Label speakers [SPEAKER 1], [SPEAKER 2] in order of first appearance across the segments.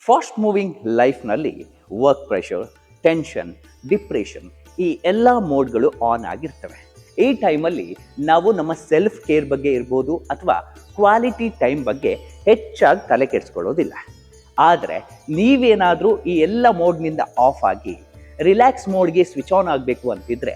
[SPEAKER 1] Fast moving ಲೈಫ್ನಲ್ಲಿ work pressure, tension, depression ಈ ಎಲ್ಲ ಮೋಡ್ಗಳು ಆನ್ ಆಗಿರ್ತವೆ. ಈ ಟೈಮಲ್ಲಿ ನಾವು ನಮ್ಮ ಸೆಲ್ಫ್ ಕೇರ್ ಬಗ್ಗೆ ಇರ್ಬೋದು ಅಥವಾ ಕ್ವಾಲಿಟಿ ಟೈಮ್ ಬಗ್ಗೆ ಹೆಚ್ಚಾಗಿ ತಲೆ ಕೆಡಿಸ್ಕೊಳ್ಳೋದಿಲ್ಲ. ಆದರೆ ನೀವೇನಾದರೂ ಈ ಎಲ್ಲ ಮೋಡ್ನಿಂದ ಆಫ್ ಆಗಿ ರಿಲ್ಯಾಕ್ಸ್ ಮೋಡ್ಗೆ ಸ್ವಿಚ್ ಆನ್ ಆಗಬೇಕು ಅಂತಿದ್ರೆ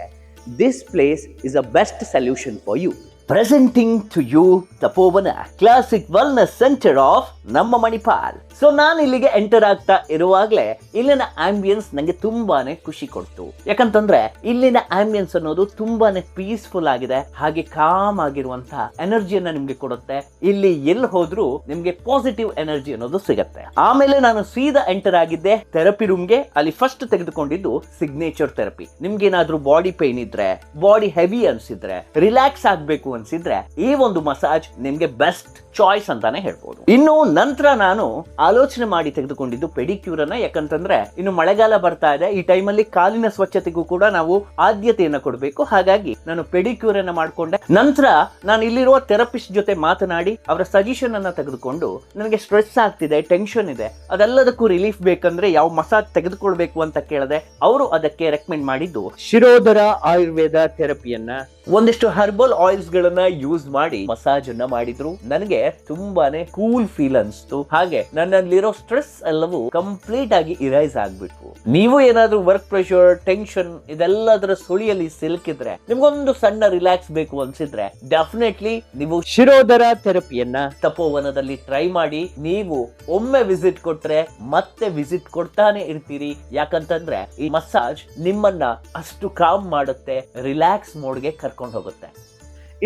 [SPEAKER 1] this place is a best solution for you. Presenting to you Tapovana classic wellness centre of ನಮ್ಮ ಮಣಿಪಾಲ್. ಸೊ ನಾನು ಇಲ್ಲಿಗೆ ಎಂಟರ್ ಆಗ್ತಾ ಇರುವಾಗಲೇ ಇಲ್ಲಿನ ಆಂಬಿಯನ್ಸ್ ನನಗೆ ತುಂಬಾನೇ ಖುಷಿ ಕೊಡ್ತು. ಯಾಕಂತಂದ್ರೆ ಇಲ್ಲಿನ ಆಂಬಿಯನ್ಸ್ ಅನ್ನೋದು ತುಂಬಾನೇ ಪೀಸ್ಫುಲ್ ಆಗಿದೆ, ಹಾಗೆ ಕಾಮ್ ಆಗಿರುವಂತಹ ಎನರ್ಜಿಯನ್ನ ನಿಮ್ಗೆ ಕೊಡುತ್ತೆ. ಇಲ್ಲಿ ಎಲ್ಲಿ ಹೋದ್ರೂ ನಿಮ್ಗೆ ಪಾಸಿಟಿವ್ ಎನರ್ಜಿ ಅನ್ನೋದು ಸಿಗತ್ತೆ. ಆಮೇಲೆ ನಾನು ಸೀದಾ ಎಂಟರ್ ಆಗಿದ್ದೆ ಥೆರಪಿ ರೂಮ್ಗೆ. ಅಲ್ಲಿ ಫಸ್ಟ್ ತೆಗೆದುಕೊಂಡಿದ್ದು ಸಿಗ್ನೇಚರ್ ಥೆರಪಿ. ನಿಮ್ಗೆ ಏನಾದ್ರೂ ಬಾಡಿ ಪೇನ್ ಇದ್ರೆ, ಬಾಡಿ ಹೆವಿ ಅನ್ಸಿದ್ರೆ, ರಿಲ್ಯಾಕ್ಸ್ ಆಗ್ಬೇಕು ಅನ್ಸಿದ್ರೆ ಈ ಒಂದು ಮಸಾಜ್ ನಿಮ್ಗೆ ಬೆಸ್ಟ್ ಚಾಯ್ಸ್ ಅಂತಾನೆ ಹೇಳ್ಬೋದು. ಇನ್ನು ನಂತರ ನಾನು ಆಲೋಚನೆ ಮಾಡಿ ತೆಗೆದುಕೊಂಡಿದ್ದು ಪೆಡಿಕ್ಯೂರ್ ಅನ್ನ. ಯಾಕಂತಂದ್ರೆ ಇನ್ನು ಮಳೆಗಾಲ ಬರ್ತಾ ಇದೆ, ಈ ಟೈಮಲ್ಲಿ ಕಾಲಿನ ಸ್ವಚ್ಛತೆಗೂ ಕೂಡ ನಾವು ಆದ್ಯತೆಯನ್ನ ಕೊಡಬೇಕು. ಹಾಗಾಗಿ ನಾನು ಪೆಡಿಕ್ಯೂರ್ ಅನ್ನ ಮಾಡ್ಕೊಂಡೆ. ನಂತರ ನಾನು ಇಲ್ಲಿರುವ ಥೆರಪಿಸ್ಟ್ ಜೊತೆ ಮಾತನಾಡಿ ಅವರ ಸಜೆಷನ್ ಅನ್ನ ತೆಗೆದುಕೊಂಡು ನನಗೆ ಸ್ಟ್ರೆಸ್ ಆಗ್ತಿದೆ, ಟೆನ್ಷನ್ ಇದೆ, ಅದೆಲ್ಲದಕ್ಕೂ ರಿಲೀಫ್ ಬೇಕಂದ್ರೆ ಯಾವ ಮಸಾಜ್ ತೆಗೆದುಕೊಳ್ಬೇಕು ಅಂತ ಕೇಳಿದೆ. ಅವರು ಅದಕ್ಕೆ ರೆಕಮೆಂಡ್ ಮಾಡಿದ್ದು ಶಿರೋಧರ ಆಯುರ್ವೇದ ಥೆರಪಿಯನ್ನ, ಒಂದಿಷ್ಟು ಹರ್ಬಲ್ ಆಯಿಲ್ಸ್ ಗಳನ್ನ ಯೂಸ್ ಮಾಡಿ ಮಸಾಜ್ ಅನ್ನ ಮಾಡಿದ್ರು. ನನಗೆ ತುಂಬಾನೇ ಕೂಲ್ ಫೀಲ್ ಅನ್ಸ್ತು. ಹಾಗೆ ನನ್ನಲ್ಲಿರೋ ಸ್ಟ್ರೆಸ್ ಎಲ್ಲವೂ ಕಂಪ್ಲೀಟ್ ಆಗಿ ಇರೈಸ್ ಆಗ್ಬಿಟ್ವು. ನೀವು ಏನಾದ್ರೂ ವರ್ಕ್ ಪ್ರೆಷರ್, ಟೆನ್ಷನ್ ಇದೆಲ್ಲದರ ಸುಳಿಯಲ್ಲಿ ಸಿಲುಕಿದ್ರೆ, ನಿಮ್ಗೊಂದು ಸಣ್ಣ ರಿಲ್ಯಾಕ್ಸ್ ಬೇಕು ಅನ್ಸಿದ್ರೆ ಡೆಫಿನೆಟ್ಲಿ ನೀವು ಶಿರೋಧರ ಥೆರಪಿಯನ್ನ ತಪೋವನದಲ್ಲಿ ಟ್ರೈ ಮಾಡಿ. ನೀವು ಒಮ್ಮೆ ವಿಸಿಟ್ ಕೊಟ್ರೆ ಮತ್ತೆ ವಿಸಿಟ್ ಕೊಡ್ತಾನೆ ಇರ್ತೀರಿ. ಯಾಕಂತಂದ್ರೆ ಈ ಮಸಾಜ್ ನಿಮ್ಮನ್ನ ಅಷ್ಟು ಕಾಮ್ ಮಾಡುತ್ತೆ, ರಿಲ್ಯಾಕ್ಸ್ ಮೋಡ್ಗೆ ಕರ್ಕೊಂಡು ಹೋಗುತ್ತೆ.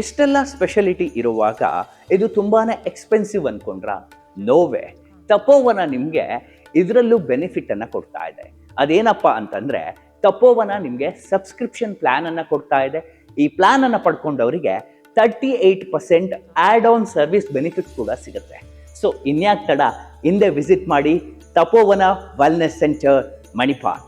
[SPEAKER 1] ಇಷ್ಟೆಲ್ಲ ಸ್ಪೆಷಾಲಿಟಿ ಇರುವಾಗ ಇದು ತುಂಬಾನೇ ಎಕ್ಸ್ಪೆನ್ಸಿವ್ ಅನ್ಕೊಂಡ್ರ? ನೋವೇ. ತಪೋವನ ನಿಮಗೆ ಇದರಲ್ಲೂ ಬೆನಿಫಿಟ್ ಅನ್ನ ಕೊಡ್ತಾ ಇದೆ. ಅದೇನಪ್ಪ ಅಂತಂದ್ರೆ ತಪೋವನ ನಿಮಗೆ ಸಬ್ಸ್ಕ್ರಿಪ್ಷನ್ ಪ್ಲಾನ್ ಅನ್ನ ಕೊಡ್ತಾ ಇದೆ. ಈ ಪ್ಲಾನ್ ಅನ್ನ ಪಡ್ಕೊಂಡವರಿಗೆ 38% ಆಡ್ ಆನ್ ಸರ್ವಿಸ್ ಬೆನಿಫಿಟ್ ಕೂಡ ಸಿಗುತ್ತೆ. ಸೊ ಇನ್ಯಾಕ್ ತಡ, ಹಿಂದೆ ವಿಸಿಟ್ ಮಾಡಿ ತಪೋವನ ವೆಲ್ನೆಸ್ ಸೆಂಟರ್, ಮಣಿಪಾಲ್.